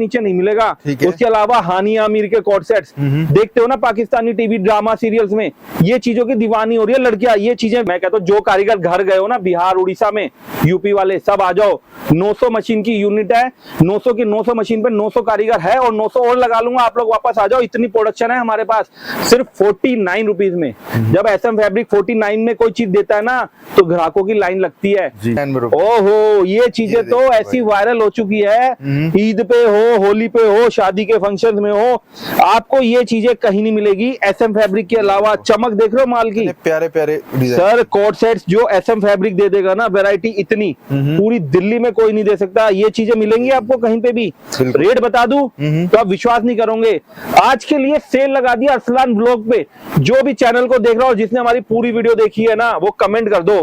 नीचे नहीं मिलेगा। उसके अलावा हानी आमिर के कोट सेट्स देखते हो ना पाकिस्तानी टीवी ड्रामा सीरियल्स में, ये चीजों की दीवानी हो रही है लड़कियां। ये चीजें मैं कहता हूँ जो कारीगर घर गए हो ना बिहार उड़ीसा में, यूपी वाले सब आ जाओ। 900 मशीन की यूनिट है, 900 की 900 मशीन पे 900 कारीगर है और 900 और लगा लूंगा, आप लोग वापस आ जाओ। इतनी प्रोडक्शन है हमारे पास सिर्फ 49 रुपीज में। जब SM फैब्रिक 49 में कोई चीज देता है ना तो ग्राहकों की लाइन लगती है। ओहो, ये चीजें तो ऐसी वायरल हो चुकी है, ईद पे हो, होली पे हो, शादी के फंक्शन में हो, आपको ये चीजें कहीं नहीं मिलेगी SM फैब्रिक के अलावा। चमक देख रहे हो माल की, प्यारे प्यारे सर कोट सेट्स जो SM फैब्रिक दे देगा ना, वैरायटी इतनी पूरी दिल्ली में कोई नहीं दे सकता। ये चीजें मिलेंगी आपको कहीं पे भी। रेट बता दूं तो आप विश्वास नहीं करोगे। आज के लिए सेल लगा दिया अरसलान ब्लॉग पे। जो भी चैनल को देख रहा हो, जिसने हमारी पूरी वीडियो देखी है ना, वो कमेंट कर दो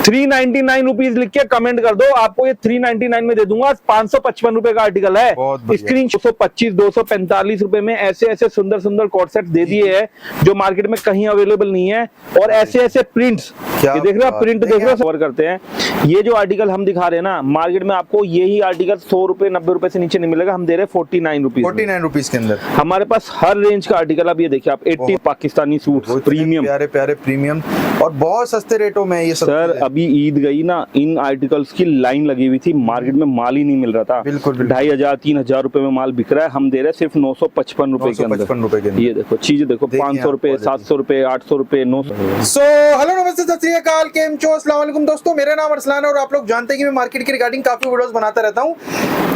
399 रुपीज लिख के कमेंट कर दो, आपको ये 399 में दे दूंगा। 555 रुपए का आर्टिकल है। स्क्रीन 225 245 रुपए में ऐसे ऐसे सुंदर सुंदर कोट सेट दे दिए हैं जो मार्केट में कहीं अवेलेबल नहीं है। और ऐसे ऐसे प्रिंट्स, ये देख रहे हो, प्रिंट देख रहे हो, कवर करते हैं। ये जो आर्टिकल हम दिखा रहे हैं ना, मार्केट में आपको यही आर्टिकल 100 रुपए 90 रुपए से नीचे नहीं मिलेगा। हम दे रहे हैं 49 रुपीज। 49 रुपीज के अंदर हमारे पास हर रेंज का आर्टिकल। अब ये देखिए आप 80 पाकिस्तानी सूट प्रीमियम, प्यारे प्यारे प्रीमियम और बहुत सस्ते रेटों में ये सब। सर अभी ईद गई ना, इन आर्टिकल्स की लाइन लगी हुई थी, मार्केट में माल ही नहीं मिल रहा था। बिल्कुल 2500 3000 रुपए में माल बिक रहा है। हम दे रहे हैं सिर्फ 955 रुपए के अंदर। ये देखो चीज देखो, 500 रुपए 700 रुपए 800 रुपए 900। सो हेलो नमस्ते सत श्री अकाल, केम छो, अस्सलाम वालेकुम दोस्तों, मेरा नाम अरसलान है और आप लोग जानते हैं कि मैं मार्केट के रिगार्डिंग काफी वीडियोस बनाता रहता हूँ।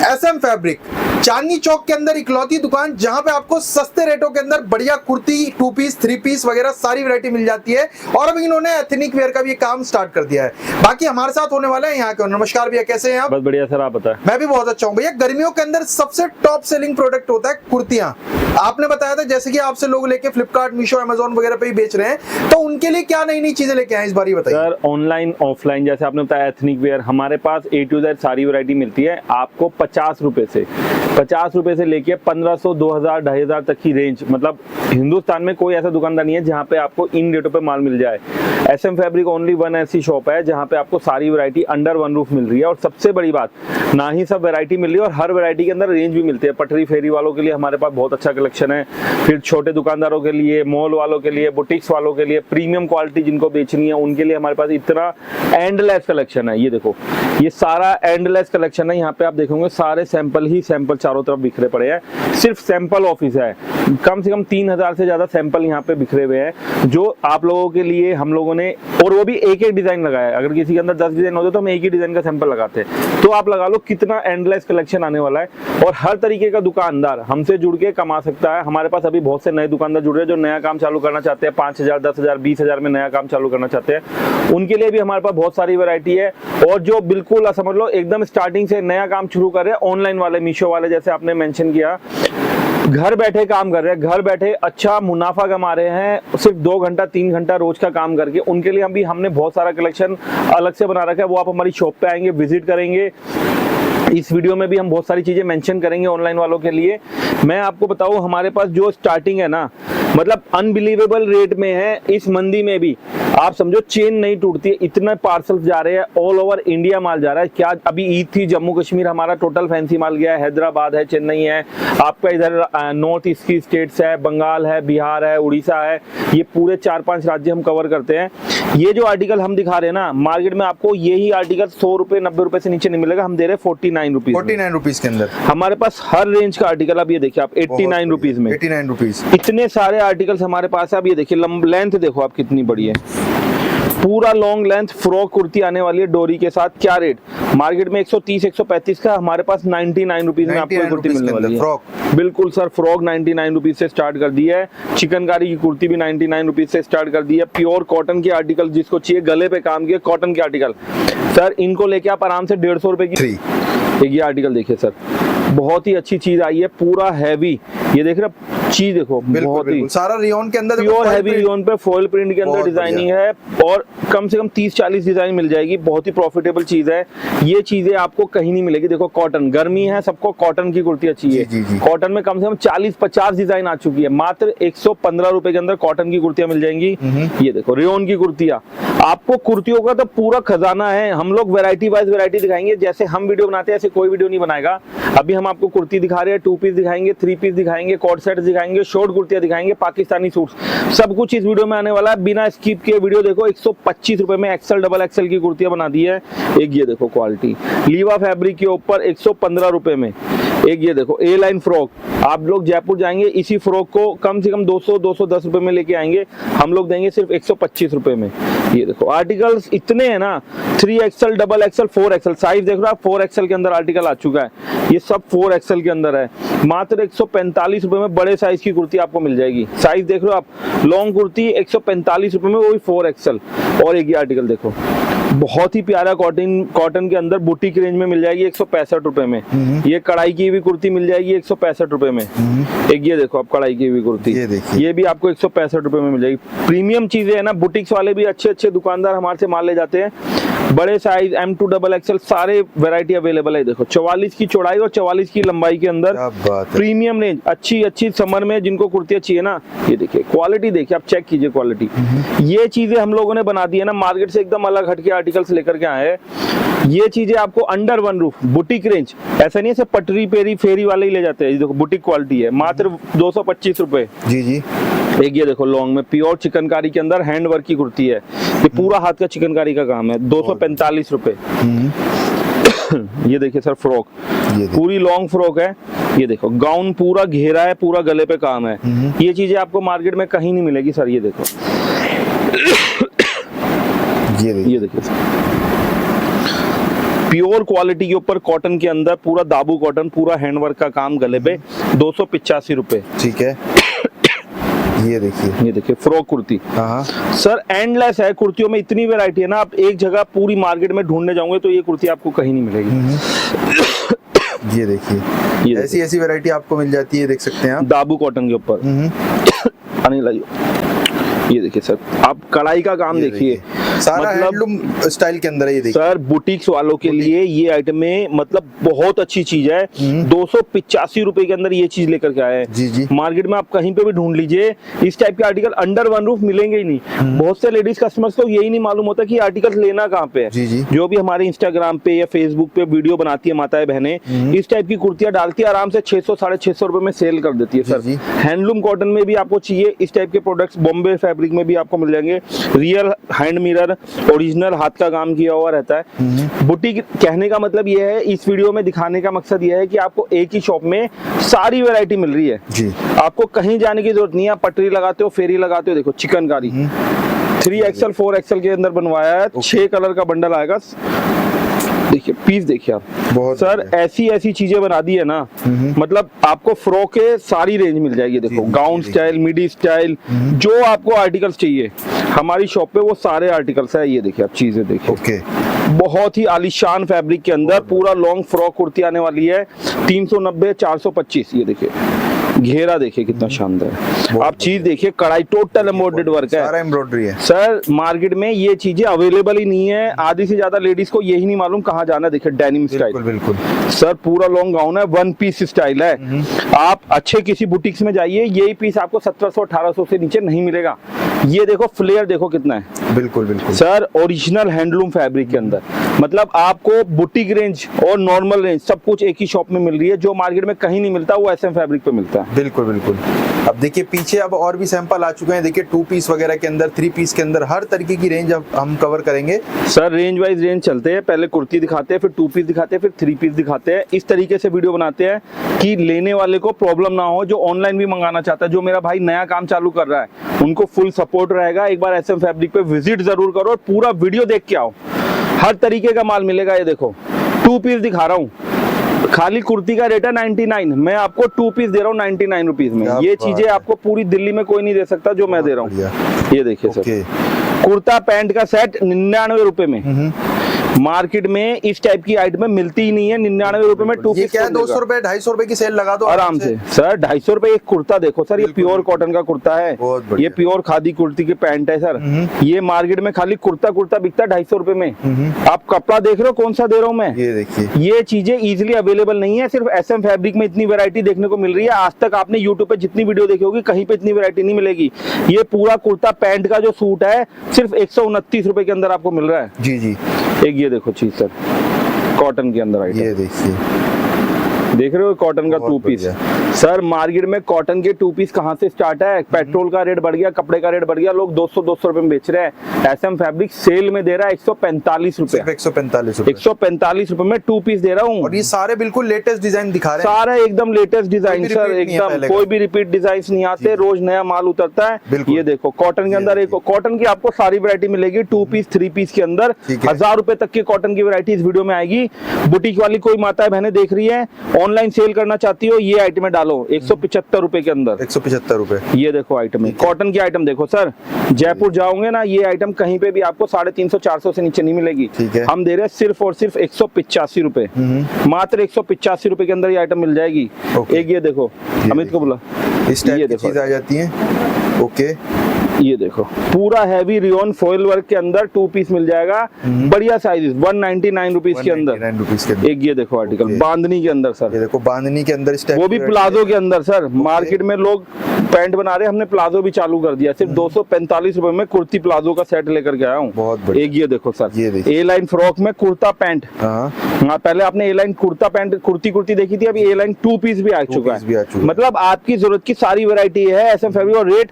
SM फैब्रिक चांदनी चौक के अंदर इकलौती दुकान जहां पे आपको सस्ते रेटों के अंदर बढ़िया कुर्ती 2 पीस 3 पीस वगैरह सारी वैरायटी मिल जाती है। और अब इन्होंने एथनिक वेयर का भी काम स्टार्ट कर दिया है। बाकी हमारे साथ होने वाला है यहाँ के। नमस्कार भैया, कैसे हैं आप? बस बढ़िया सर, आप बताएं। मैं भी बहुत अच्छा हूँ भैया। गर्मियों के अंदर सबसे टॉप सेलिंग प्रोडक्ट होता है कुर्तियां। आपने बताया था जैसे कि आपसे लोग लेके फ्लिपकार्ट मीशो अमेजोन वगैरह पे ही बेच रहे हैं, तो उनके लिए क्या नई नई चीजें लेके आए इस बार बताइए। सर ऑनलाइन ऑफलाइन जैसे आपने बताया एथनिक वेयर, हमारे पास A to Z सारी वैरायटी मिलती है आपको 50 रुपए से लेके 1500 2000 2500 तक की रेंज। मतलब हिंदुस्तान में कोई ऐसा दुकानदार नहीं है जहाँ पे आपको इन रेटों पे माल मिल जाए। SM फैब्रिक ओनली वन ऐसी शॉप है जहाँ पे आपको सारी वैरायटी अंडर वन रूफ मिल रही है। और सबसे बड़ी बात, ना ही सब वैरायटी मिल रही है और हर वैरायटी के अंदर रेंज भी मिलती है। पटरी फेरी वालों के लिए हमारे पास बहुत अच्छा कलेक्शन है, फिर छोटे दुकानदारों के लिए, मॉल वालों के लिए, बुटीक्स वालों के लिए, प्रीमियम क्वालिटी जिनको बेचनी है उनके लिए हमारे पास इतना एंडलेस कलेक्शन है। ये देखो, ये सारा एंडलेस कलेक्शन है। यहाँ पे आप देखोगे सारे सैंपल ही सैंपल चारों तरफ बिखरे पड़े हैं। सिर्फ सैंपल ऑफिस है, कम से कम 3000 से ज्यादा सैंपल यहाँ पे बिखरे हुए हैं जो आप लोगों के लिए हम लोगों ने, और वो भी एक एक डिजाइन लगाया है। अगर किसी के अंदर 10 डिजाइन होते तो हम एक ही डिजाइन का सैंपल लगाते हैं। तो आप लगा लो कितना एंडलेस कलेक्शन आने वाला है। और हर तरीके का दुकानदार हमसे जुड़ के कमा सकता है। हमारे पास अभी बहुत से नए दुकानदार जुड़ रहे हैं जो नया काम चालू करना चाहते हैं, 5000 10,000 20,000 में नया काम चालू करना चाहते हैं। उनके लिए भी हमारे पास बहुत सारी वैरायटी है। और जो बिल्कुल समझ लो एकदम स्टार्टिंग से नया काम शुरू कर रहे हैं, ऑनलाइन वाले, मीशो वाले, जैसे आपने मेंशन किया, घर बैठे काम कर रहे हैं, घर बैठे अच्छा मुनाफा कमा रहे हैं सिर्फ 2 घंटा 3 घंटा रोज का काम करके, उनके लिए हमने बहुत सारा कलेक्शन अलग से बना रखा है। वो आप हमारी शॉप पे आएंगे, विजिट करेंगे। इस वीडियो में भी हम बहुत सारी चीजें मेंशन करेंगे ऑनलाइन वालों के लिए। मैं आपको बताऊं, हमारे पास जो स्टार्टिंग है ना, मतलब अनबिलीवेबल रेट में है। इस मंदी में भी आप समझो चेन नहीं टूटती है, इतने पार्सल्स जा रहे हैं, ऑल ओवर इंडिया माल जा रहा है। क्या अभी ईद थी, जम्मू कश्मीर हमारा टोटल फैंसी माल गया है, हैदराबाद है, चेन्नई है, आपका इधर नॉर्थ ईस्ट की स्टेट्स है, बंगाल है, बिहार है, उड़ीसा है, ये पूरे 4-5 राज्य हम कवर करते हैं। ये जो आर्टिकल हम दिखा रहे हैं ना, मार्केट में आपको यही आर्टिकल 100 रुपए 90 रुपए से नीचे नहीं मिलेगा। हम दे रहे हैं 49 रुपीज के अंदर। हमारे पास हर रेंज का आर्टिकल। अब ये देखिए आप 89 रुपीज में, 89 रुपीज, इतने सारे आर्टिकल्स हमारे पास है। अब ये देखिए लेंथ देखो आप कितनी बड़ी है, पूरा लॉन्ग लेंथ फ्रॉक कुर्ती आने वाली है डोरी के साथ। क्या रेट? मार्केट में 130-135 का, हमारे पास 99 रुपीज में आपको कुर्ती मिलने वाली है। फ्रॉक बिल्कुल सर, फ्रॉक 99 रुपीज से स्टार्ट कर दी है। चिकनकारी की कुर्ती भी 99 रुपीज से स्टार्ट कर दी है। प्योर कॉटन के आर्टिकल जिसको चाहिए, गले पे काम किए कॉटन के आर्टिकल, सर इनको लेके आप आराम से 150 रुपए की। एक ये आर्टिकल देखिए सर, बहुत ही अच्छी चीज आई है, पूरा हैवी। ये देख रहे चीज देखो, बहुत ही सारा रियोन के अंदर, प्योर हैवी रियोन पे फॉइल प्रिंट के अंदर डिजाइनिंग है। और कम से कम 30-40 डिजाइन मिल जाएगी। बहुत ही प्रॉफिटेबल चीज है। ये चीजें आपको कहीं नहीं मिलेगी। देखो कॉटन, गर्मी है, सबको कॉटन की कुर्ती चाहिए। कॉटन में कम से कम 40-50 डिजाइन आ चुकी है। मात्र 115 रुपए के अंदर कॉटन की कुर्तियां मिल जाएंगी। ये देखो रियोन की कुर्तियां आपको कुर्तियों का तो पूरा खजाना है। हम लोग वैरायटी वाइज वैरायटी दिखाएंगे, जैसे हम वीडियो बनाते हैं ऐसे कोई वीडियो नहीं बनाएगा। अभी हम आपको कुर्ती दिखा रहे हैं, 2 पीस दिखाएंगे, 3 पीस दिखाएंगे, कॉर्ड सेट दिखाएंगे, शॉर्ट कुर्तियां दिखाएंगे, पाकिस्तानी सूट्स, सब कुछ इस वीडियो में आने वाला है। बिना स्किप किए वीडियो देखो। 125 रुपए में एक्सेल डबल एक्सेल की कुर्तियां बना दी है। एक ये देखो क्वालिटी लीवा फैब्रिक के ऊपर 115 रुपए में। एक ये देखो ए लाइन फ्रॉक, आप लोग जयपुर जाएंगे इसी फ्रॉक को कम से कम 200-210 रुपए में लेके आएंगे, हम लोग देंगे सिर्फ 125 रुपए में। ये देखो आर्टिकल्स इतने हैं ना, 3XL double XL 4XL size देख रहे हो आप, 4XL के अंदर आर्टिकल आ चुका है। ये सब 4XL के अंदर है। मात्र 145 रुपए में बड़े साइज की कुर्ती आपको मिल जाएगी। साइज देख रहे हो आप, लॉन्ग कुर्ती 145 रुपए में, वो भी 4XL। और एक ये आर्टिकल देखो, बहुत ही प्यारा कॉटन के अंदर बुटीक रेंज में मिल जाएगी 165 रुपए में। ये कढ़ाई की हुई कुर्ती मिल जाएगी 165 रुपए में। एक ये देखो आप कढ़ाई की हुई कुर्ती, ये भी आपको 165 रुपए में मिल जाएगी। प्रीमियम चीजें है ना, बुटीक्स वाले भी अच्छे अच्छे दुकानदार हमारे से माल ले जाते हैं। बड़े साइज M2 डबल एक्सेल सारे वैरायटी अवेलेबल है। देखो 44 की चौड़ाई और 44 की लंबाई के अंदर प्रीमियम रेंज, अच्छी अच्छी समर में जिनको कुर्तियां चाहिए ना, ये देखिए क्वालिटी देखिए, आप चेक कीजिए क्वालिटी। ये चीजें हम लोगों ने बना दी है ना, मार्केट से एकदम अलग हटके आर्टिकल्स लेकर के आए हैं। ये चीजें आपको under one roof boutique range, ऐसा नहीं है सिर्फ पटरी पेरी फेरी वाले ही ले जाते हैं। देखो बुटीक क्वालिटी है, मात्र 225 रुपए। जी जी। एक ये देखो लॉन्ग में प्योर चिकनकारी के अंदर हैंड वर्क की कुर्ती है, ये पूरा हाथ का चिकनकारी का काम है, 245 रुपए। ये देखिए सर फ्रॉक, पूरी लॉन्ग फ्रॉक है। ये देखो गाउन पूरा घेरा है, पूरा गले पे काम है। ये चीजें आपको मार्केट में कहीं नहीं मिलेगी सर। ये देखो ये देखिए प्योर क्वालिटी के ऊपर कॉटन के अंदर पूरा दाबू कॉटन, पूरा हैंडवर्क का काम गले पे, 285 रुपए। ठीक है। ये देखिए फ्रॉक कुर्ती। सर एंडलेस है, कुर्तियों में इतनी वैरायटी है ना, आप एक जगह पूरी मार्केट में ढूंढने जाओगे तो ये कुर्ती आपको कहीं नहीं मिलेगी। ये देखिए ऐसी ऐसी वैरायटी आपको मिल जाती है, देख सकते हैं आप, दाबू कॉटन के ऊपर। ये देखिए सर, आप कढ़ाई का काम देखिए, सारा हैंडलूम स्टाइल के अंदर है। ये देखिए सर बुटीक्स वालों के लिए ये आइटमें मतलब बहुत अच्छी चीज है। 285 रुपए के अंदर ये चीज लेकर के आए हैं। जी जी। मार्केट में आप कहीं पे भी ढूंढ लीजिए, इस टाइप के आर्टिकल अंडर वन रूफ मिलेंगे ही नहीं। बहुत से लेडीज कस्टमर्स को यही नहीं मालूम होता कि आर्टिकल लेना कहाँ पे है। जी जी। जो भी हमारे इंस्टाग्राम पे या फेसबुक पे वीडियो बनाती है माताएं बहनें, इस टाइप की कुर्तियां डालती है, आराम से 600-650 रुपए में सेल कर देती है सर। हैंडलूम कॉटन में भी आपको चाहिए इस टाइप के प्रोडक्ट्स, बॉम्बे फैब्रिक में भी आपको मिल जाएंगे। रियल हैंड मिरर, ओरिजिनल हाथ का काम किया हुआ रहता है। बुटीक कहने का मतलब ये है, इस वीडियो में दिखाने का मकसद ये है कि आपको एक ही शॉप में सारी वैरायटी मिल रही है जी। आपको कहीं जाने की जरूरत नहीं है। आप पटरी लगाते हो, फेरी लगाते हो, देखो चिकनकारी 3XL 4XL के अंदर बनवाया है। 6 कलर का बंडल आएगा। देखिए पीस देखिए आप, बहुत सर ऐसी ऐसी चीजें बना दी है ना, मतलब आपको फ्रॉक के सारी रेंज मिल जाएगी। देखो गाउन स्टाइल, मिडी स्टाइल, जो आपको आर्टिकल्स चाहिए हमारी शॉप पे वो सारे आर्टिकल्स है। ये देखिए आप चीजें देखिए, बहुत ही आलीशान फैब्रिक के अंदर पूरा लॉन्ग फ्रॉक कुर्ती आने वाली है, 390 425। ये देखिए घेरा देखिए कितना शानदार है। आप चीज देखिए, कढ़ाई टोटल एम्ब्रॉयडर्ड वर्क है, सारा एम्ब्रॉयडरी है सर। मार्केट में ये चीजें अवेलेबल ही नहीं है। आधी से ज्यादा लेडीज को यही नहीं मालूम कहाँ जाना। देखिए डेनिम स्टाइल, बिल्कुल सर पूरा लॉन्ग गाउन है, 1 पीस स्टाइल है। आप अच्छे किसी बुटीक्स में जाइए, यही पीस आपको 1700-1800 से नीचे नहीं मिलेगा। ये देखो फ्लेयर देखो कितना है, बिल्कुल बिल्कुल सर ओरिजिनल हैंडलूम फैब्रिक के अंदर। मतलब आपको बुटीक रेंज और नॉर्मल रेंज सब कुछ एक ही शॉप में मिल रही है। जो मार्केट में कहीं नहीं मिलता वो SM फैब्रिक पे मिलता है। बिल्कुल बिल्कुल। अब देखिए पीछे अब और भी सैंपल आ चुके हैं। देखिए 2 पीस वगैरह के अंदर, 3 पीस के अंदर, हर तरीके की रेंज अब हम कवर करेंगे सर। रेंज वाइज रेंज चलते हैं, पहले कुर्ती दिखाते हैं, फिर 2 पीस दिखाते हैं, फिर 3 पीस दिखाते हैं। इस तरीके से वीडियो बनाते हैं कि लेने वाले को प्रॉब्लम ना हो। जो ऑनलाइन भी मंगाना चाहता है, जो मेरा भाई नया काम चालू कर रहा है, उनको फुल सपोर्ट रहेगा। एक बार SM फैब्रिक पे विजिट जरूर करो और पूरा वीडियो देख के आओ, हर तरीके का माल मिलेगा। ये देखो 2 पीस दिखा रहा हूँ, खाली कुर्ती का रेट है 99, मैं आपको 2 पीस दे रहा हूँ 99 रुपीज में। ये चीजें आपको पूरी दिल्ली में कोई नहीं दे सकता जो मैं दे रहा हूँ। ये देखिए सर, कुर्ता पैंट का सेट 99 रुपए में, मार्केट में इस टाइप की आइटमें मिलती ही नहीं है। 99 रुपए में 2 ये पीस क्या है, 200 रुपए 250 रुपए की सेल लगा दो आराम से सर। 250 रुपए एक कुर्ता देखो सर, ये प्योर कॉटन का कुर्ता है, बहुत बढ़िया। ये प्योर खादी कुर्ती की पैंट है सर। ये मार्केट में खाली कुर्ता बिकता है 250 रुपए में। आप कपड़ा देख रहे हो कौन सा दे रहा हूँ मैं, ये देखिए। ये चीजें इजीली अवेलेबल नहीं है, सिर्फ एसएम फैब्रिक में इतनी वैरायटी देखने को मिल रही है। आज तक आपने यूट्यूब पे जितनी वीडियो देखी होगी कहीं पे इतनी वैरायटी नहीं मिलेगी। ये पूरा कुर्ता पैंट का जो सूट है सिर्फ 129 रुपए के अंदर आपको मिल रहा है। जी जी। एक ये देखो चीज सर, कॉटन के अंदर आइटम, ये देखिए, देख रहे हो कॉटन का 2 पीस सर। मार्केट में कॉटन के 2 पीस कहाँ से स्टार्ट है, पेट्रोल का रेट बढ़ गया, कपड़े का रेट बढ़ गया, लोग 200 रुपए में बेच रहे हैं। एसएम फैब्रिक सेल में दे रहा है 145 रुपए, 145 रुपए, 145 रुपए में 2 पीस दे रहा हूँ। और ये सारे बिल्कुल लेटेस्ट डिजाइन दिखा रहे हैं, सारे एकदम लेटेस्ट डिजाइन सर, एकदम कोई भी रिपीट डिजाइन नहीं आते, रोज नया माल उतरता है। ये देखो कॉटन के अंदर, एक कॉटन की आपको सारी वैरायटी मिलेगी 2 पीस 3 पीस के अंदर। 1000 रुपए तक की कॉटन की वैरायटी इस वीडियो में आएगी। बुटीक वाली कोई माता बहनें देख रही है, ऑनलाइन सेल करना चाहती हो, ये आइटम डालो 175 रुपए के अंदर, 175 रुपए। ये देखो आइटम है, कॉटन की आइटम देखो सर। जयपुर जाओगे ना, ये आइटम कहीं पे भी आपको 350 400 से नीचे नहीं मिलेगी। हम दे रहे हैं सिर्फ और सिर्फ 185 रुपए, मात्र 185 रुपए के अंदर ये आइटम मिल जाएगी। एक ये देखो, अमित को बोला, इस टाइप की चीज आ जाती है। ओके, ये देखो पूरा हैवी रियोन फॉइल वर्क के अंदर 2 पीस मिल जाएगा, बढ़िया साइज 199 रुपीज के अंदर। एक ये देखो आर्टिकल बांधनी के अंदर सर, ये देखो बांधनी के अंदर, वो भी प्लाजो के अंदर सर। मार्केट में लोग पैंट बना रहे हैं, हमने प्लाजो भी चालू कर दिया। सिर्फ 245 रुपए में कुर्ती प्लाजो का सेट लेकर के आया हूँ। बहुत बढ़िया। एक ये देखो सर, ये ए लाइन फ्रॉक में कुर्ता पैंट। हाँ, पहले आपने ए लाइन कुर्ता पैंट कुर्ती देखी थी, अभी ए लाइन 2 पीस भी आ चुका है। मतलब आपकी जरूरत की सारी वैरायटी है एसएम फैब्रिक, और रेट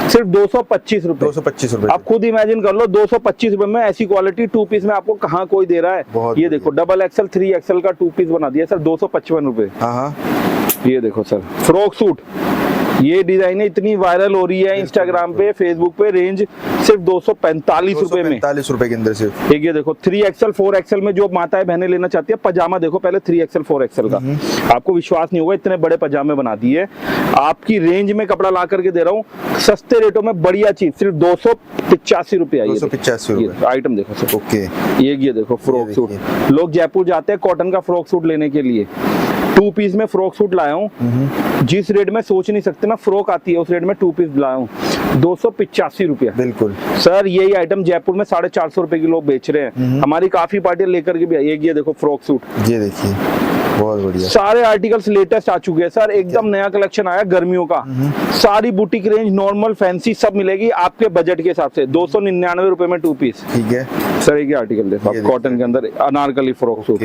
सिर्फ 225 रुपए। 225 रुपए, आप खुद इमेजिन कर लो 225 रुपए में ऐसी क्वालिटी 2 पीस में आपको कहाँ कोई दे रहा है। ये देखो डबल एक्सएल 3XL का 2 पीस बना दिया सर, 255 रुपए। ये देखो सर फ्रॉक सूट, ये डिजाइन इतनी वायरल हो रही है इंस्टाग्राम पे, फेसबुक पे। रेंज सिर्फ 245 रुपए में, 245 रुपए के अंदर सिर्फ। एक ये देखो 3XL 4XL में जो माताएं बहनें लेना चाहती है। पजामा देखो पहले 3XL 4XL का, आपको विश्वास नहीं होगा इतने बड़े पजामे बना दिए। आपकी रेंज में कपड़ा ला करके दे रहा हूँ सस्ते रेटों में, बढ़िया चीज, सिर्फ 285 रुपए आई। 285 रुपए आइटम देखो सर। ओके, ये देखो फ्रॉक सूट, लोग जयपुर जाते हैं कॉटन का फ्रॉक सूट लेने के लिए। 2 पीस में फ्रॉक सूट लाया हूँ, जिस रेट में सोच नहीं सकते ना फ्रॉक आती है, उस रेट में 2 पीस लाया हूँ 285 रुपया। बिल्कुल सर, यही आइटम जयपुर में 450 रुपए की लोग बेच रहे हैं। हमारी काफी पार्टियां लेकर के भी आई। ये देखो फ्रॉक सूट, ये देखिए बहुत बढ़िया, सारे आर्टिकल्स लेटेस्ट आ चुके हैं सर, एकदम नया कलेक्शन आया गर्मियों का। सारी बुटीक रेंज नॉर्मल फैंसी सब मिलेगी आपके बजट के हिसाब से। 299 रुपए में 2 पीस। ठीक है सर, एक आर्टिकल देखो आप, कॉटन के अंदर अनारकली फ्रॉक सूट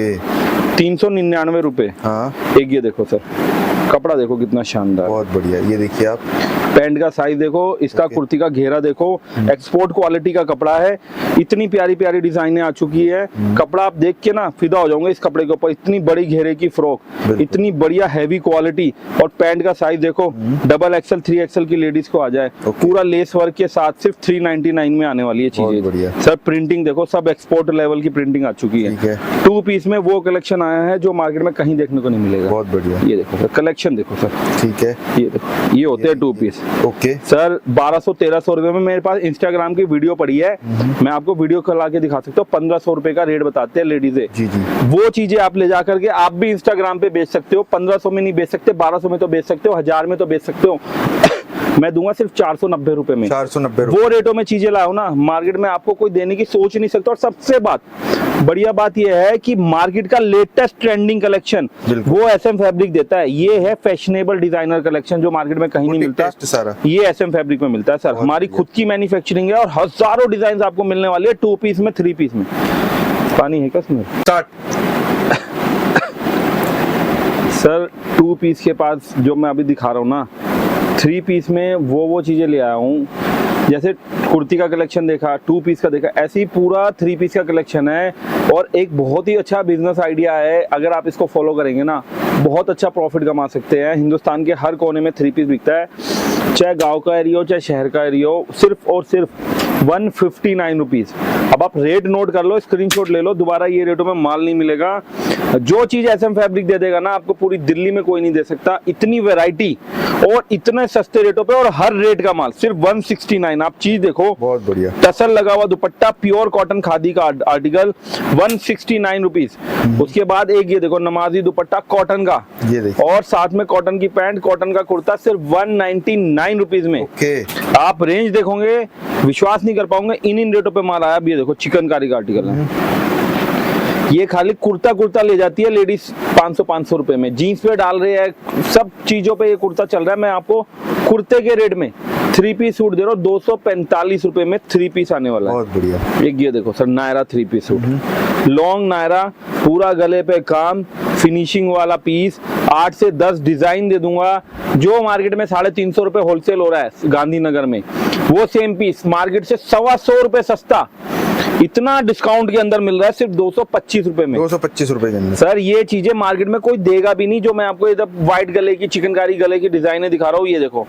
399 रुपए। एक ये देखो सर, कपड़ा देखो कितना शानदार, बहुत बढ़िया। ये देखिए आप, पैंट का साइज देखो, इसका कुर्ती का घेरा देखो, एक्सपोर्ट क्वालिटी का कपड़ा है। इतनी प्यारी प्यारी डिजाइनें आ चुकी है, कपड़ा आप देख के ना फिदा हो जाओगे इस कपड़े के ऊपर। इतनी बड़ी घेरे की फ्रॉक, इतनी बढ़िया हैवी क्वालिटी, और पैंट का साइज देखो डबल एक्सएल 3XL की लेडीज को आ जाए, पूरा लेस वर्क के साथ सिर्फ 399 में आने वाली है चीजें। सर प्रिंटिंग देखो, सब एक्सपोर्ट लेवल की प्रिंटिंग आ चुकी है। 2 पीस में वो कलेक्शन आया है जो मार्केट में कहीं देखने को नहीं मिलेगा। बहुत बढ़िया। ये देखो सर कलेक्शन देखो सर। ठीक है, ये देखो, ये होते हैं 2 पीस। ओके सर 1200-1300 रुपए में मेरे पास इंस्टाग्राम की वीडियो पड़ी है, मैं आपको वीडियो कॉल के दिखा सकता हूँ। 1500 रुपए का रेट बताते हैं लेडीजें। जी जी, वो चीजें आप ले जा करके आप भी इंस्टाग्राम पे बेच सकते हो। 1500 में नहीं बेच सकते, 1200 में तो बेच सकते हो, 1000 में तो बेच सकते हो। मैं दूंगा सिर्फ 490 रुपए में। 490 वो रेटों में चीजें लाओ ना, मार्केट में आपको कोई देने की सोच नहीं सकता। और सबसे बढ़िया बात यह है कि मार्केट का लेटेस्ट ट्रेंडिंग कलेक्शन वो एसएम फैब्रिक देता है। ये है फैशनेबल डिजाइनर कलेक्शन जो मार्केट में कहीं नहीं मिलता, ये एसएम फैब्रिक में मिलता है सर। हमारी खुद की मैन्युफैक्चरिंग है और हजारों डिजाइन आपको मिलने वाली है 2 पीस में, 3 पीस में। पानी है क्या इसमें? सर 2 पीस के पास जो मैं अभी दिखा रहा हूँ ना, 3 पीस में वो चीजें ले आया हूँ। जैसे कुर्ती का कलेक्शन देखा, 2 पीस का देखा, ऐसे ही पूरा 3 पीस का कलेक्शन है। और एक बहुत ही अच्छा बिजनेस आइडिया है, अगर आप इसको फॉलो करेंगे ना बहुत अच्छा प्रॉफिट कमा सकते हैं। हिंदुस्तान के हर कोने में 3 पीस बिकता है, चाहे गांव का एरिया हो चाहे शहर का एरिया हो। सिर्फ और सिर्फ 159 रुपीज। अब आप रेट नोट कर लो, स्क्रीनशॉट ले लो, दोबारा ये रेटों में माल नहीं मिलेगा। जो चीज एसएम फैब्रिक दे देगा ना आपको, पूरी दिल्ली में कोई नहीं दे सकता। इतनी वैरायटी और इतने सस्ते रेटों पे, और हर रेट का माल सिर्फ 169। आप चीज देखो, बहुत बढ़िया। टसल लगा हुआ दुपट्टा, प्योर कॉटन खादी का आर्टिकल, 169 रुपीज। उसके बाद एक ये देखो नमाजी दुपट्टा कॉटन का, ये देखो, और साथ में कॉटन की पैंट, कॉटन का कुर्ता, सिर्फ 199 रुपीज में। ओके। आप रेंज देखोगे विश्वास नहीं कर पाओगे, इन रेटों पे माल आया। अब ये देखो चिकनकारी का आर्टिकल है, ये खाली कुर्ता ले जाती है लेडीज 500 रुपए में। जीन्स पे डाल रहे हैं, सब चीजों पे ये कुर्ता चल रहा है। मैं आपको कुर्ते के रेट में 3 पीस सूट दे रहा हूँ 245 रुपए में। 3 पीस आने वाला है, बहुत बढ़िया। एक ये देखो sir Naira 3 piece suit, long Naira, पूरा गले पे काम, फिनिशिंग वाला पीस। 8 से 10 डिजाइन दे दूंगा। जो मार्केट में 350 रुपए होलसेल हो रहा है गांधीनगर में, वो सेम पीस मार्केट से 125 रुपए सस्ता, इतना डिस्काउंट के अंदर मिल रहा है सिर्फ 225 रुपए में। 225 रुपए के अंदर सर ये चीजें मार्केट में कोई देगा भी नहीं। जो मैं आपको इधर व्हाइट गले की, चिकनकारी गले की डिजाइने दिखा रहा हूँ, ये देखो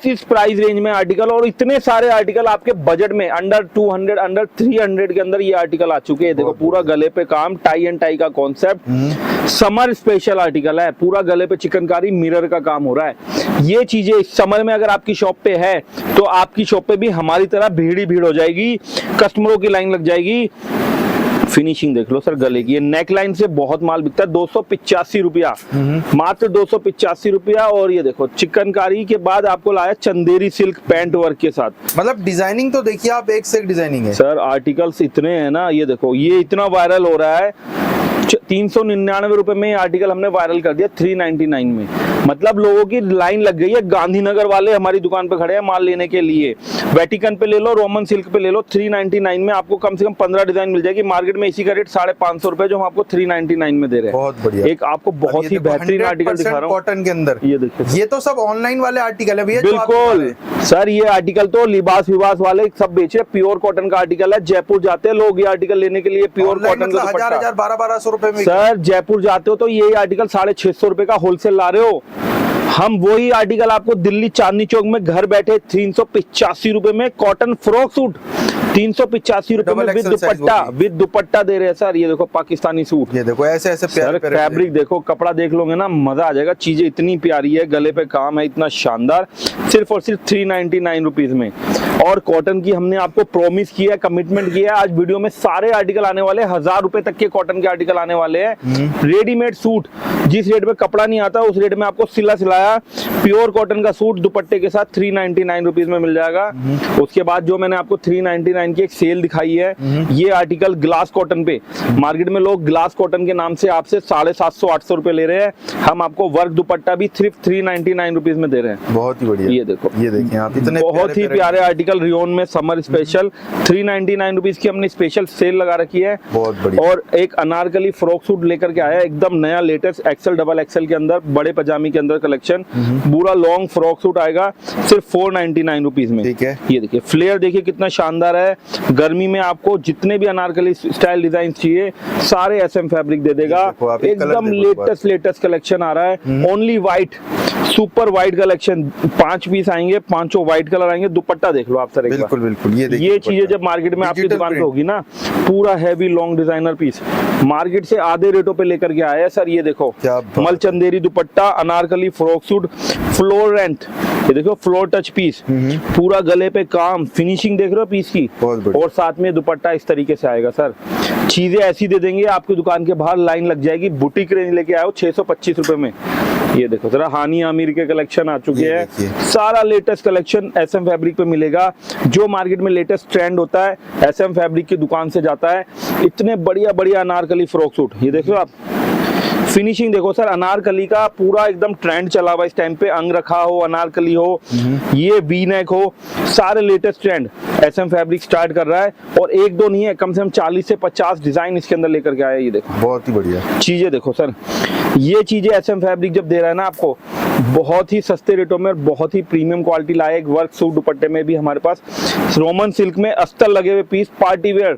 इस प्राइस रेंज में आर्टिकल, और इतने सारे आर्टिकल आपके बजट में अंडर 200, अंडर 300 के अंदर ये आर्टिकल आ चुके हैं। देखो पूरा गले पे काम, टाई एंड टाई का कॉन्सेप्ट, समर स्पेशल आर्टिकल है। पूरा गले पे चिकनकारी मिरर का काम हो रहा है। ये चीजें इस समर में अगर आपकी शॉप पे है तो आपकी शॉप पे भी हमारी तरह भीड़ ही भीड़ हो जाएगी, कस्टमरों की लाइन लग जाएगी। फिनिशिंग देख लो सर गले की, ये नेक लाइन से बहुत माल बिकता है। 285 रुपया, मात्र 285 रुपया। और ये देखो चिकनकारी के बाद आपको लाया चंदेरी सिल्क पैंट वर्क के साथ। मतलब डिजाइनिंग तो देखिए आप, एक से एक डिजाइनिंग है सर। आर्टिकल्स इतने हैं ना, ये देखो ये इतना वायरल हो रहा है। 399 रुपए में आर्टिकल हमने वायरल कर दिया 399 में। मतलब लोगों की लाइन लग गई है। गांधीनगर वाले हमारी दुकान पे खड़े हैं माल लेने के लिए। वेटिकन पे ले लो, रोमन सिल्क पे ले लो, 399 में आपको कम से कम 15 डिजाइन मिल जाएगी। मार्केट में इसी का रेट 550 रुपए, जो हम आपको 399 में दे रहे हैं। बहुत बढ़िया। एक आपको बहुत ही बेहतरीन आर्टिकल दिखा रहा हूँ कॉटन के अंदर। ये देखिए, ये तो सब ऑनलाइन वाले आर्टिकल है भैया। बिल्कुल सर। ये आर्टिकल तो लिबास विबास वाले सब बेच रहे। प्योर कॉटन का आर्टिकल है। जयपुर जाते हैं लोग ये आर्टिकल लेने के लिए, प्योर कॉटन का। 1000 1200 रुपए में सर जयपुर जाते हो तो ये आर्टिकल 650 रुपए का होलसेल ला रहे हो। हम वही आर्टिकल आपको दिल्ली चांदनी चौक में घर बैठे 385 रुपए में कॉटन फ्रॉक सूट, 385 रुपए में विद दुपट्टा दे रहे हैं सर। ये देखो पाकिस्तानी सूट, ये देखो ऐसे ऐसे प्यारे प्यारे फैब्रिक देखो, कपड़ा देख लोगे ना मजा आ जाएगा। चीजें इतनी प्यारी है, गले पे काम है इतना शानदार, सिर्फ और सिर्फ 399 रुपीज में। और कॉटन की हमने आपको प्रॉमिस किया है, कमिटमेंट किया है। आज वीडियो में सारे आर्टिकल आने वाले 1000 रुपए तक के कॉटन के आर्टिकल आने वाले हैं। रेडीमेड सूट, जिस रेट में कपड़ा नहीं आता उस रेट में आपको सिला सिलाया प्योर कॉटन का सूट दुपट्टे के साथ 399 रुपीज में मिल जाएगा। उसके बाद जो मैंने आपको 399 की एक सेल दिखाई है, ये आर्टिकल ग्लास कॉटन पे, मार्केट में लोग ग्लास कॉटन के नाम से आपसे 750-800 रुपए ले रहे हैं। हम आपको वर्क दुपट्टा भी सिर्फ 399 रुपीज में दे रहे हैं। बहुत ही बढ़िया। ये देखो, ये देखिए आप, इतने बहुत ही प्यारे आर्टिकल रियोन में समर स्पेशल 399 रुपीज की हमने स्पेशल सेल लगा रखी है। बहुत बढ़िया। और एक अनारकली फ्रॉक सूट लेकर के आया एकदम नया लेटेस्ट एक्सेल डबल एक्सेल के अंदर, बड़े पजामी के अंदर कलेक्शन। पूरा लॉन्ग फ्रॉक सूट आएगा सिर्फ 499 रुपीज में। ठीक है। ये देखिए फ्लेयर देखिए कितना शानदार है। गर्मी में आपको जितने भी अनारकली स्टाइल डिजाइन चाहिए सारे एसएम फैब्रिक दे देगा। एकदम लेटेस्ट कलेक्शन आ रहा है। Only white, super white collection, 5 piece आएंगे, 5 व्हाइट कलर आएंगे। दुपट्टा देख लो आप सर एक बार। बिल्कुल बिल्कुल। ये चीजें जब मार्केट में आपकी दुकान पे होगी ना, पूरा heavy long designer piece market से आधे रेटों पे लेकर के आया है सर। ये देखो मलचंदेरी dupatta, anarkali frock suit, floor length, ये देखो फ्लोर टच पीस, पूरा गले पे काम, फिनिशिंग देख रहे हो पीस की। और साथ में दुपट्टा इस तरीके से आएगा सर। चीजें ऐसी दे देंगे आपकी दुकान के बाहर लाइन लग जाएगी। बुटीक रेंज लेके आओ 625 रुपए में। ये देखो जरा हानी आमिर के कलेक्शन आ चुके हैं। सारा लेटेस्ट कलेक्शन एसएम फैब्रिक पे मिलेगा। जो मार्केट में लेटेस्ट ट्रेंड होता है एसएम फैब्रिक की दुकान से जाता है। इतने बढ़िया बढ़िया अनारकली फ्रॉक सूट, ये देखो आप फिनिशिंग देखो सर। अनारकली का पूरा एकदम ट्रेंड चला हुआ इस टाइम पे, अंग रखा हो, अनारकली हो, ये वी नेक हो, सारे latest trend S M fabric start कर रहा है। और एक दो नहीं है, कम से कम 40 से 50 डिजाइन इसके अंदर लेकर के आया। ये देखो बहुत ही बढ़िया चीजें देखो सर। ये चीजें एसएम फैब्रिक जब दे रहा है ना आपको बहुत ही सस्ते रेटों में और बहुत ही प्रीमियम क्वालिटी लाया। एक वर्क सूट दुपट्टे में भी हमारे पास रोमन सिल्क में अस्तर लगे हुए पीस, पार्टी वेयर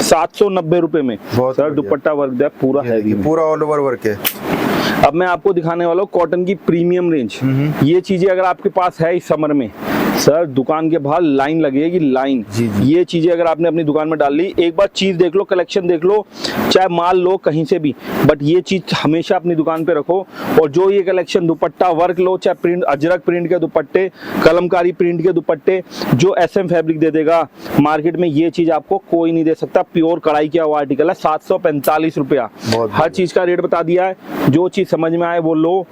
790 रुपए में सर। दुपट्टा वर्क है पूरा हैवी, पूरा ऑल ओवर वर्क है। अब मैं आपको दिखाने वाला हूँ कॉटन की प्रीमियम रेंज। ये चीजें अगर आपके पास है इस समर में सर दुकान के बाहर लाइन लगेगी, लाइन। जी, जी। ये चीजें अगर आपने अपनी दुकान में डाल ली, एक बार चीज देख लो, कलेक्शन देख लो, चाहे माल लो कहीं से भी, बट ये चीज हमेशा अपनी दुकान पे रखो। और जो ये कलेक्शन दुपट्टा वर्क लो, चाहे प्रिंट, अजरक प्रिंट के दुपट्टे, कलमकारी प्रिंट के दुपट्टे, जो SM फैब्रिक दे देगा मार्केट में, ये चीज आपको कोई नहीं दे सकता। प्योर कढ़ाई किया हुआ आर्टिकल है, 745 रुपया। हर चीज का रेट बता दिया है, जो चीज समझ में आए वो लो।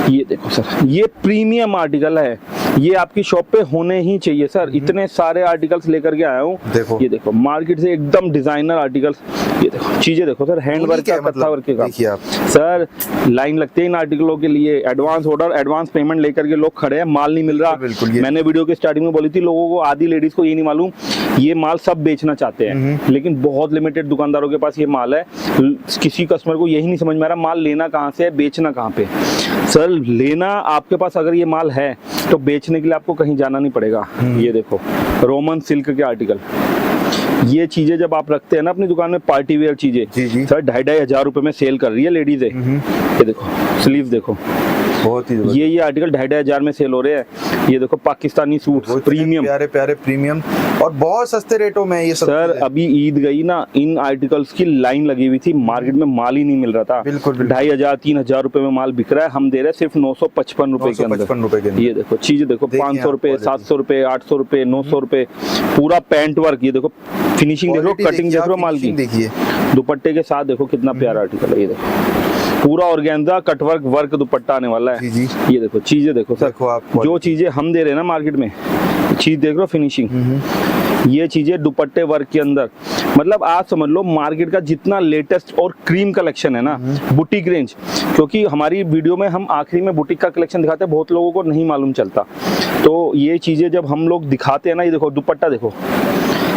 ये देखो सर, ये प्रीमियम आर्टिकल है, ये आपकी शॉप पे होने ही चाहिए सर। इतने सारे आर्टिकल्स लेकर के आया हूँ। देखो, ये देखो मार्केट से एकदम डिजाइनर आर्टिकल्स। ये देखो चीजें देखो सर, हैंड वर्क का, कत्था वर्क का। देखिए आप सर लाइन लगते हैं इन आर्टिकलों के लिए, एडवांस ऑर्डर, एडवांस पेमेंट लेकर के लोग खड़े हैं, माल नहीं मिल रहा। बिल्कुल, मैंने वीडियो के स्टार्टिंग में बोली थी, लोगों को, आधी लेडीज को ये नहीं मालूम, ये माल सब बेचना चाहते हैं, लेकिन बहुत लिमिटेड दुकानदारों के पास ये माल है। किसी कस्टमर को यही नहीं समझ में आ रहा माल लेना कहाँ से है, बेचना कहाँ पे। सर लेना आपके पास अगर ये माल है तो बेचने के लिए आपको कहीं जाना नहीं पड़ेगा। ये देखो रोमन सिल्क के आर्टिकल, ये चीजें जब आप रखते हैं ना अपनी दुकान में, पार्टी वेयर चीजें, जी, जी। सर 2,500 रुपए में सेल कर रही है लेडीज है। ये देखो स्लीव देखो, बहुत ही ये आर्टिकल 2,500 में सेल हो रहे हैं। ये देखो पाकिस्तानी सूट प्रीमियम, प्यारे प्यारे प्रीमियम, और बहुत सस्ते रेटों में ये सब। सर अभी ईद गई ना, इन आर्टिकल्स की लाइन लगी हुई थी, मार्केट में माल ही नहीं मिल रहा था। बिल्कुल 2,500-3,000 रुपए में माल बिक रहा है, हम दे रहे हैं सिर्फ 955 रुपए के अंदर। ये देखो चीजें देखो, 500 रुपए, 700 रुपए, 800 रुपए, 900 रुपए, पूरा पैंट वर्क। ये देखो फिनिशिंग देखो, कटिंग देख रहे हो माल की, देखिए दुपट्टे के साथ देखो कितना प्यारा आर्टिकल है। ये देखो पूरा ऑर्गेन्जा कटवर्क वर्क दुपट्टा आने वाला है। जी, जी। ये देखो चीजें देखो सर, देखो आप जो चीजें हम दे रहे हैं ना मार्केट में, चीज देख लो फिनिशिंग, ये चीजें दुपट्टे वर्क के अंदर, मतलब आप समझ लो मार्केट का जितना लेटेस्ट और क्रीम कलेक्शन है ना, बुटीक रेंज, क्योंकि हमारी वीडियो में हम आखिरी में बुटीक का कलेक्शन दिखाते हैं, बहुत लोगों को नहीं मालूम चलता, तो ये चीजें जब हम लोग दिखाते हैं ना, ये देखो दुपट्टा देखो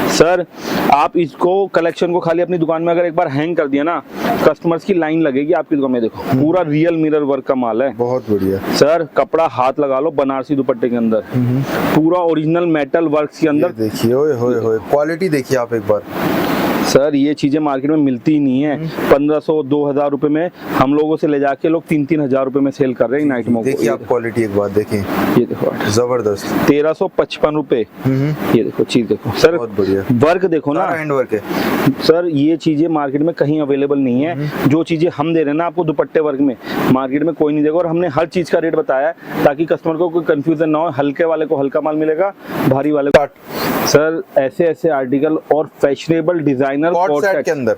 सर, आप इसको कलेक्शन को खाली अपनी दुकान में अगर एक बार हैंग कर दिया ना, कस्टमर्स की लाइन लगेगी आपकी दुकान में। देखो पूरा रियल मिरर वर्क का माल है, बहुत बढ़िया सर। कपड़ा हाथ लगा लो, बनारसी दुपट्टे के अंदर, पूरा ओरिजिनल मेटल वर्क के अंदर। देखिए ओए होए होए, क्वालिटी देखिए आप एक बार सर, ये चीजें मार्केट में मिलती ही नहीं है। 1500-2000 रुपए में हम लोगों से ले जाके लोग 3-3 हजार रुपए में सेल कर रहे हैं नाइट मोको। देखिए आप क्वालिटी एक बार देखें, ये देखो जबरदस्त, 1355 रुपए। ये देखो चीज देखो सर, बहुत बढ़िया वर्क देखो ना, हैंड वर्क है सर। ये चीजें मार्केट में कहीं अवेलेबल नहीं है, जो चीजें हम दे रहे हैं ना आपको दुपट्टे वर्क में, मार्केट में कोई नहीं देगा। और हमने हर चीज का रेट बताया है ताकि कस्टमर को कोई कंफ्यूजन ना हो, हल्के वाले को हल्का माल मिलेगा, भारी वाले को। सर ऐसे ऐसे आर्टिकल और फैशनेबल डिजाइनर कोट सेट के अंदर,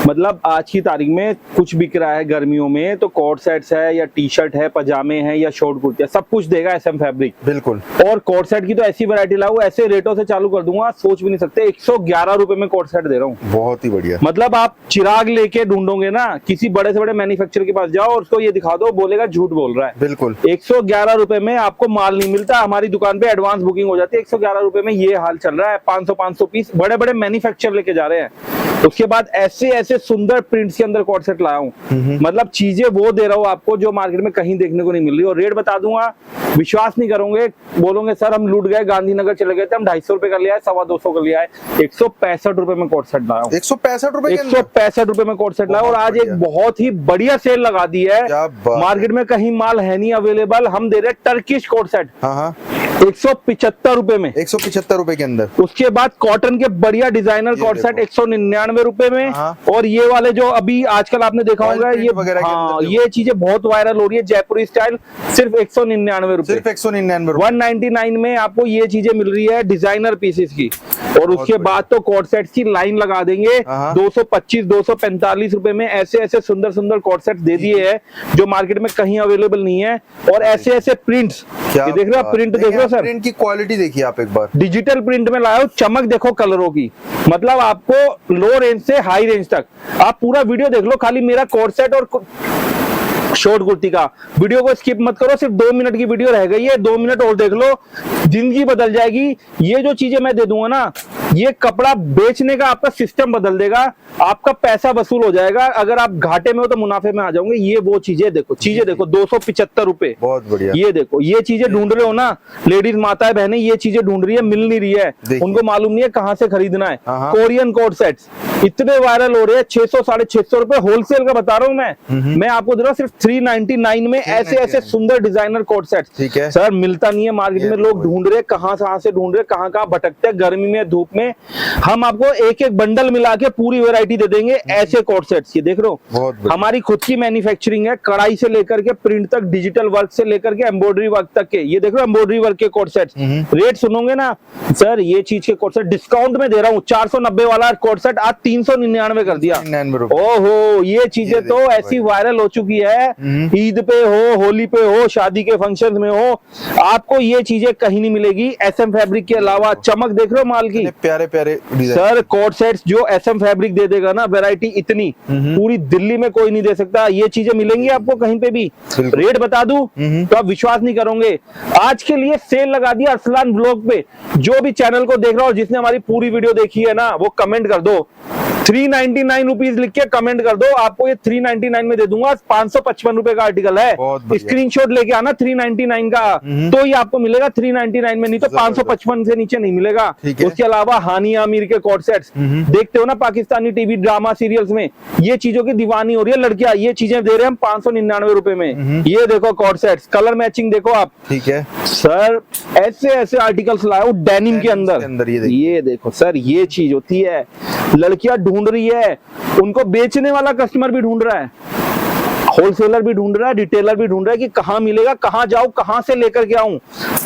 मतलब आज की तारीख में कुछ बिक रहा है गर्मियों में, तो कोट सेट्स है या टी शर्ट है, पजामे हैं या शॉर्ट कुर्तियां, सब कुछ देगा SM फैब्रिक। बिल्कुल। और कोट सेट की तो ऐसी वैरायटी लाऊं, ऐसे रेटों से चालू कर दूंगा, सोच भी नहीं सकते। 111 रुपए में कोट सेट दे रहा हूँ, बहुत ही बढ़िया। मतलब आप चिराग लेके ढूंढोगे ना, किसी बड़े से बड़े मैन्युफैक्चरर के पास जाओ और उसको ये दिखा दो, बोलेगा झूठ बोल रहा है। बिल्कुल। 111 रुपए में आपको माल नहीं मिलता, हमारी दुकान पे एडवांस बुकिंग हो जाती है। 111 रुपए में ये हाल चल रहा है, 500 पीस बड़े बड़े मैन्युफैक्चरर लेके जा रहे हैं। उसके बाद ऐसे ऐसे सुंदर प्रिंट्स के अंदर कोट सेट लाया हूँ, मतलब चीजें वो दे रहा हूँ आपको जो मार्केट में कहीं देखने को नहीं मिल रही। और रेट बता दूंगा, विश्वास नहीं करोगे, बोलोगे सर हम लूट गए, गांधीनगर चले गए थे, हम 250 रुपए का लिया है, 225 का लिया है। 165 रुपए में कोट सेट लाया हूँ, 165 रुपए, 165 रुपए में कोट सेट लाया। और आज एक बहुत ही बढ़िया सेल लगा दी है, मार्केट में कहीं माल है नहीं अवेलेबल, हम दे रहे हैं टर्किश कोट सेट 175 रुपए में, 175 रुपए के अंदर। उसके बाद कॉटन के बढ़िया डिजाइनर कोट सेट 199 रुपए में। और ये वाले जो अभी आजकल आपने देखा होगा, ये हाँ, ये चीजें बहुत वायरल हो रही है, जयपुरी स्टाइल, सिर्फ 199 रुपए, सिर्फ 199, 199 में आपको ये चीजें मिल रही है डिजाइनर पीसेस की। और उसके बाद तो कोट सेट की लाइन लगा देंगे, 225-245 रुपए में ऐसे ऐसे सुंदर सुंदर कोट सेट दे दिए हैं जो मार्केट में कहीं अवेलेबल नहीं है। और ऐसे ऐसे प्रिंट्स, ये देख रहे हो, प्रिंट देख रहे हो सर, प्रिंट की क्वालिटी देखिए आप एक बार, डिजिटल प्रिंट में लाया हूं, चमक देखो कलरों की, मतलब आपको लो रेंज से हाई रेंज तक। आप पूरा वीडियो देख लो, खाली मेरा कोट सेट और शॉर्ट कुर्ती का, वीडियो को स्किप मत करो, सिर्फ 2 मिनट की वीडियो रह गई है, 2 मिनट और देख लो, जिंदगी बदल जाएगी। ये जो चीजें मैं दे दूंगा ना, ये कपड़ा बेचने का आपका सिस्टम बदल देगा, आपका पैसा वसूल हो जाएगा। अगर आप घाटे में हो तो मुनाफे में आ जाओगे। ये वो चीजें देखो, चीजें देखो, 275 रुपए, बहुत बढ़िया। ये देखो, ये चीजें ढूंढ रहे हो ना लेडीज माताएं बहनें, ये चीजें ढूंढ रही है, मिल नहीं रही है, उनको मालूम नहीं है कहां से खरीदना है। कोरियन कोट सेट्स इतने वायरल हो रहे हैं, 600-650 रुपए होलसेल का बता रहा हूं मैं आपको दे रहा हूं सिर्फ 399 में ऐसे ऐसे सुंदर डिजाइनर कोट सेट। ठीक है सर मिलता नहीं है मार्केट ये में, लोग ढूंढ रहे कहाँ से ढूंढ रहे, कहाँ भटकते हैं गर्मी में धूप में। हम आपको एक एक बंडल मिला के पूरी वैरायटी दे देंगे ऐसे कोट सेट्स की। देख रहे हो बहुत बढ़िया। हमारी खुद की मैन्युफैक्चरिंग है, कढ़ाई से लेकर के प्रिंट तक, डिजिटल वर्क से लेकर के एम्ब्रॉयडरी वर्क तक के। ये देख रहे हो एम्ब्रॉयडरी वर्क के कोट सेट्स। रेट सुनोगे ना सर, ये चीज के कोट सेट डिस्काउंट में दे रहा हूँ। 490 वाला कोट सेट आज 399 कर दिया। 99 ओहो, ये चीजें तो ऐसी वायरल हो चुकी है, ईद पे हो, होली पे हो, शादी के फंक्शन में हो, आपको ये चीजें कहीं नहीं मिलेगी। एसएम फैब्रिक के अलावा चमक देख रहे हो माल की, प्यारे प्यारे सर कोट सेट्स जो एसएम फैब्रिक दे देगा ना, वैरायटी इतनी पूरी दिल्ली में कोई नहीं दे सकता। ये चीजें मिलेंगी आपको कहीं पे भी। रेट बता दूं तो आप विश्वास नहीं करोगे। आज के लिए सेल लगा दिया अरसलान ब्लॉग पे। जो भी चैनल को देख रहा हो, जिसने हमारी पूरी वीडियो देखी है ना, वो कमेंट कर दो 399 रुपीज लिख के कमेंट कर दो, आपको ये 399 में दे दूंगा। 555 रुपए का आर्टिकल है, स्क्रीनशॉट लेके आना 399 का, तो ये आपको मिलेगा 399 में, नहीं तो 555 से नीचे नहीं मिलेगा। उसके अलावा हानिया आमिर के कोट सेट्स देखते हो ना पाकिस्तानी टीवी ड्रामा सीरियल्स में, ये चीजों की दीवानी हो रही है लड़कियां, ये चीजें दे रहे हैं हम 599 रुपए में। ये देखो कोट सेट्स, कलर मैचिंग देखो आप। ठीक है सर ऐसे ऐसे आर्टिकल्स लाओ डेनिम के अंदर। ये देखो सर, ये चीज होती है, लड़कियां ढूंढ रही है, उनको बेचने वाला कस्टमर भी ढूंढ रहा है, होलसेलर भी ढूंढ रहा है, रिटेलर भी ढूंढ रहा है कि कहां मिलेगा, कहां जाऊं, कहां से लेकर के आऊं।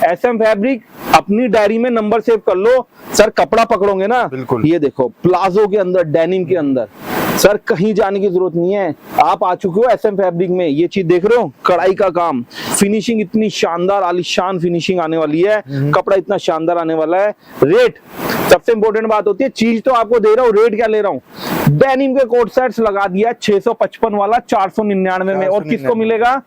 एसएम फैब्रिक अपनी डायरी में नंबर सेव कर लो सर, कपड़ा पकड़ोगे ना बिल्कुल। ये देखो प्लाजो के अंदर, डेनिम के अंदर, सर कहीं जाने की जरूरत नहीं है, आप आ चुके हो एसएम फैब्रिक में। ये चीज देख रहे हो, कढ़ाई का काम, फिनिशिंग इतनी शानदार आलीशान फिनिशिंग आने वाली है, कपड़ा इतना शानदार आने वाला है। रेट सबसे इंपॉर्टेंट बात होती है, चीज तो आपको दे रहा हूँ, रेट क्या ले रहा हूँ। डेनिम के कोट सेट्स लगा दिया 655 वाला 499 में, और किसको मिलेगा?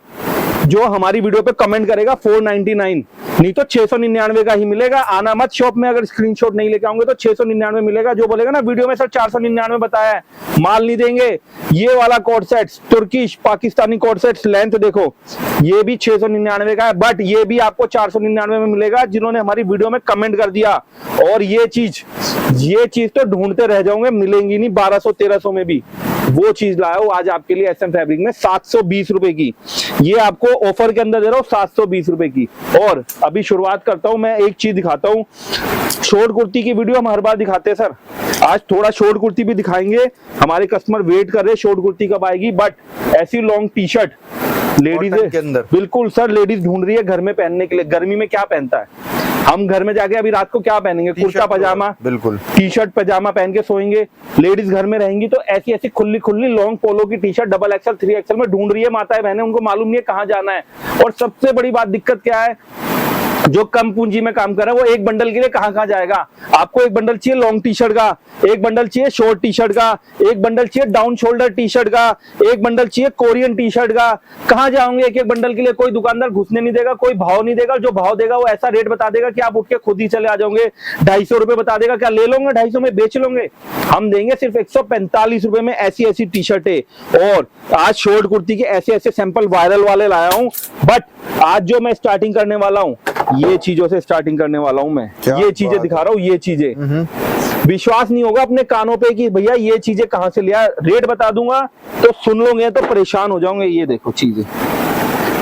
जो हमारी वीडियो पे कमेंट करेगा 499, नहीं तो 699 का ही मिलेगा। आना मत शॉप में, अगर स्क्रीनशॉट नहीं लेके आओगे तो 699 मिलेगा। जो बोलेगा ना वीडियो में सर 499 बताया है, माल नहीं देंगे। ये वाला coat sets, Turkish Pakistani coat sets, length देखो, ये भी 699 का है, बट ये भी आपको 499 में मिलेगा जिन्होंने हमारी वीडियो में कमेंट कर दिया। और ये चीज तो ढूंढते रह जाओगे, मिलेंगी नहीं 1200-1300 में भी। वो चीज लाया हूं आज आपके लिए एसएम फैब्रिक में 720 रुपए की। ये आपको ऑफर के अंदर दे रहा हूँ 720 रुपए की। और अभी शुरुआत करता हूं, मैं एक चीज दिखाता हूं। शॉर्ट कुर्ती की वीडियो हम हर बार दिखाते हैं सर, आज थोड़ा शॉर्ट कुर्ती भी दिखाएंगे। हमारे कस्टमर वेट कर रहे हैं शॉर्ट कुर्ती कब आएगी, बट ऐसी लॉन्ग टी शर्ट लेडीज के अंदर, बिल्कुल सर लेडीज ढूंढ रही है घर में पहनने के लिए। गर्मी में क्या पहनता है, हम घर में जाके अभी रात को क्या पहनेंगे, कुर्ता पजामा, बिल्कुल टी शर्ट पजामा पहन के सोएंगे। लेडीज घर में रहेंगी तो ऐसी ऐसी खुली खुली लॉन्ग पोलो की T shirt double XL 3XL में ढूंढ रही है माताएं बहनें, उनको मालूम नहीं है कहाँ जाना है। और सबसे बड़ी बात, दिक्कत क्या है, जो कम पूंजी में काम कर रहा है वो एक बंडल के लिए कहाँ जाएगा। आपको एक बंडल चाहिए लॉन्ग टी शर्ट का, एक बंडल चाहिए शॉर्ट टी शर्ट का, एक बंडल चाहिए डाउन शोल्डर टी शर्ट का, एक बंडल चाहिए कोरियन टी शर्ट का। कहाँ जाओगे एक एक बंडल के लिए? कोई दुकानदार घुसने नहीं देगा, कोई भाव नहीं देगा। जो भाव देगा वो ऐसा रेट बता देगा कि आप उठ के खुद ही चले आ जाओगे। 250 रुपए बता देगा, क्या ले लोगे 250 में बेच लोगे? हम देंगे सिर्फ 145 रुपए में ऐसी ऐसी टी शर्टें। और आज शॉर्ट कुर्ती के ऐसे ऐसे सैंपल वायरल वाले लाया हूँ, बट आज जो मैं स्टार्टिंग करने वाला हूँ, ये चीजों से स्टार्टिंग करने वाला हूं मैं। ये चीजें दिखा रहा हूं, ये चीजें विश्वास नहीं होगा अपने कानों पे कि भैया ये चीजें कहां से लिया। रेट बता दूंगा तो सुन लोगे तो परेशान हो जाओगे। ये देखो चीजें,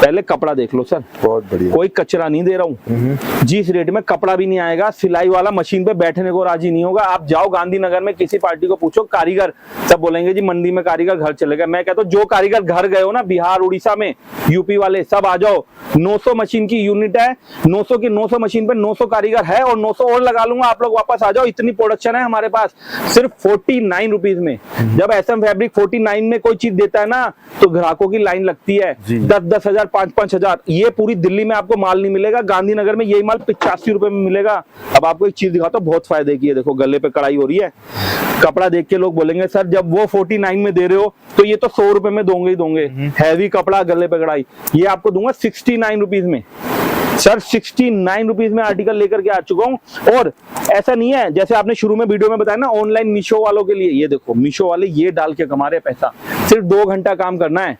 पहले कपड़ा देख लो सर, बहुत बढ़िया, कोई कचरा नहीं दे रहा हूँ। जिस रेट में कपड़ा भी नहीं आएगा, सिलाई वाला मशीन पे बैठने को राजी नहीं होगा। आप जाओ गांधीनगर में किसी पार्टी को पूछो कारीगर, सब बोलेंगे जी मंडी में कारीगर घर चले गए। मैं कहता हूँ जो कारीगर घर गए हो ना, बिहार उड़ीसा में, यूपी वाले, सब आ जाओ। 900 मशीन की यूनिट है, 900 की 900 मशीन पे 900 कारीगर है, और 900 और लगा लूंगा, आप लोग वापस आ जाओ। इतनी प्रोडक्शन है हमारे पास सिर्फ 49 रुपीज में। जब एसएम फैब्रिक 49 में कोई चीज देता है ना, तो ग्राहकों की लाइन लगती है 10-10 हजार, 5-5 हजार। ये पूरी दिल्ली में आपको माल नहीं मिलेगा, गांधीनगर में यही माल 85 रुपए में मिलेगा। अब आपको एक चीज दिखाता हूँ बहुत फायदे की है। देखो गले पे कढ़ाई हो रही है, कपड़ा देख के लोग बोलेंगे सर जब वो 49 में दे रहे हो तो ये तो 100 रुपए में दोगे ही दोगे। हैवी कपड़ा, गले पे कढ़ाई, ये आपको दूंगा 69 रुपीज में। सर 69 रुपीज में आर्टिकल लेकर के आ चुका हूं। और ऐसा नहीं है जैसे आपने शुरू में वीडियो में बताया ना ऑनलाइन मीशो वालों के लिए, ये देखो मीशो वाले ये डाल के कमा रहे पैसा। सिर्फ 2 घंटा काम करना है,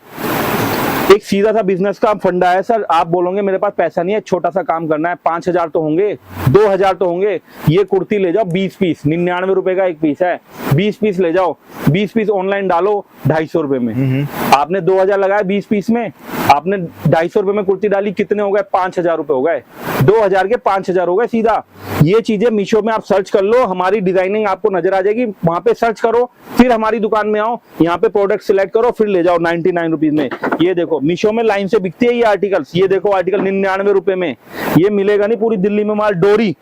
एक सीधा सा बिजनेस का फंडा है सर। आप बोलोगे मेरे पास पैसा नहीं है, छोटा सा काम करना है, 5,000 तो होंगे, 2,000 तो होंगे। ये कुर्ती ले जाओ 20 पीस, 99 रुपए का एक पीस है, 20 पीस ले जाओ, 20 पीस ऑनलाइन डालो 250 रुपए में। आपने 2,000 लगाया 20 पीस में, आपने 250 रुपए में कुर्ती डाली, कितने हो गए? 5,000 रुपए हो गए। 2,000 के 5,000 हो गए सीधा। ये चीजें मीशो में आप सर्च कर लो, हमारी डिजाइनिंग आपको नजर आ जाएगी, वहां पे सर्च करो, फिर हमारी दुकान में आओ, यहाँ पे प्रोडक्ट सिलेक्ट करो, फिर ले जाओ 99 रुपीज में। ये देखो मीशो में लाइन से बिकती है ये आर्टिकल्स। ये देखो आर्टिकल 99 रुपए में, ये मिलेगा नहीं पूरी दिल्ली में माल। डोरी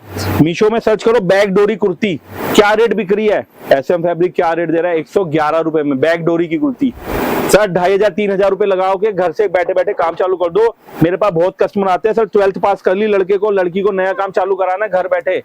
मीशो में सर्च करो, बैग डोरी कुर्ती क्या रेट बिक रही है? एसएम फैब्रिक क्या रेट दे रहा है? 111 रुपए में बैग डोरी की कुर्ती। सर 2,500-3,000 रुपए लगाओ के घर से बैठे बैठे काम चालू कर दो। मेरे पास बहुत कस्टमर आते हैं सर, 12th पास कर ली लड़के को, लड़की को नया काम चालू कराना है घर बैठे,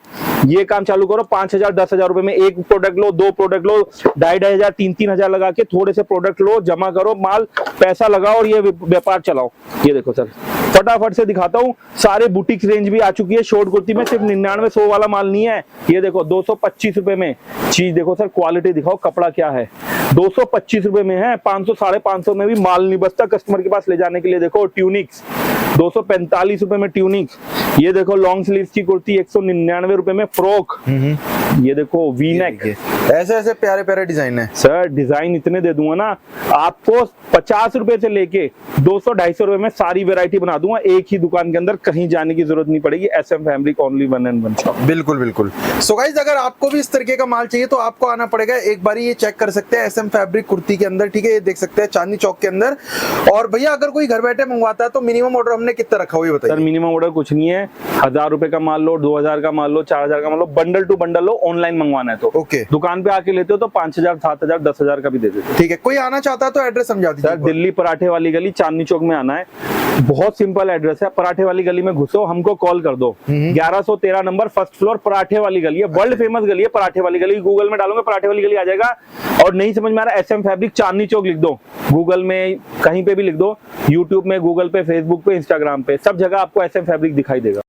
ये काम चालू करो। 5,000-10,000 रुपए में एक प्रोडक्ट लो, 2 प्रोडक्ट लो, 2,500, 3,000 लगा के थोड़े से प्रोडक्ट लो, जमा करो माल, पैसा लगाओ और ये व्यापार चलाओ। ये देखो सर फटाफट से दिखाता हूँ, सारे बुटीक रेंज भी आ चुकी है शॉर्ट कुर्ती में। सिर्फ 99-100 वाला माल नहीं है। ये देखो 225 रुपए में चीज, देखो सर क्वालिटी दिखाओ, कपड़ा क्या है। 225 रुपए में है, 500-550 में भी माल नहीं बचता कस्टमर के पास ले जाने के लिए। देखो ट्यूनिक्स 245 रुपए में ट्यूनिक्स। ये देखो लॉन्ग स्लीव्स की कुर्ती 199 रुपए में फ्रॉक। ये देखो वी नेक, ऐसे ऐसे प्यारे प्यारे डिजाइन है सर। डिजाइन इतने दे दूंगा ना आपको, 50 रुपए से लेके 200-250 रुपए में सारी वैरायटी बना दूंगा एक ही दुकान के अंदर, कहीं जाने की जरूरत नहीं पड़ेगी। S M fabric only 1 and 1 shop. बिल्कुल बिल्कुल। सो गाइस अगर आपको भी इस तरीके का माल चाहिए तो आपको आना पड़ेगा, एक बार ये चेक कर सकते हैं एसएम फैब्रिक कुर्ती के अंदर, ठीक है। ये देख सकते हैं चांदनी चौक के अंदर। और भैया अगर कोई घर बैठे मंगवाता है तो मिनिमम ऑर्डर हमने कितना रखा हुआ है बताइए? सर मिनिमम ऑर्डर कुछ नहीं है, 1,000 रुपए का माल लो, 2,000 का माल लो, 4,000 का माल लो, बंडल टू बंडल लो। ऑनलाइन मंगवाना है तो ओके, दुकान पे आके लेते हो तो 5,000, 7,000, 10,000 का भी दे देते। ठीक है। कोई आना चाहता है तो एड्रेस समझा दीजिए। सर दिल्ली पराठे वाली गली चांदनी चौक में आना है, बहुत सिंपल एड्रेस है। पराठे वाली गली में घुसो, हमको कॉल कर दो, 1113 नंबर, फर्स्ट फ्लोर, पराठे वाली गली है। वर्ल्ड फेमस गली है पराठे वाली गली। गूगल में डालोगे पराठे वाली गली आ जाएगा। और नहीं समझ में आ रहा एसएम फैब्रिक चांदनी चौक लिख दो, गूगल में कहीं पे भी लिख दो, यूट्यूब में, गूगल पे, फेसबुक पे, इंस्टाग्राम पे, सब जगह आपको एसएम फैब्रिक दिखाई देगा।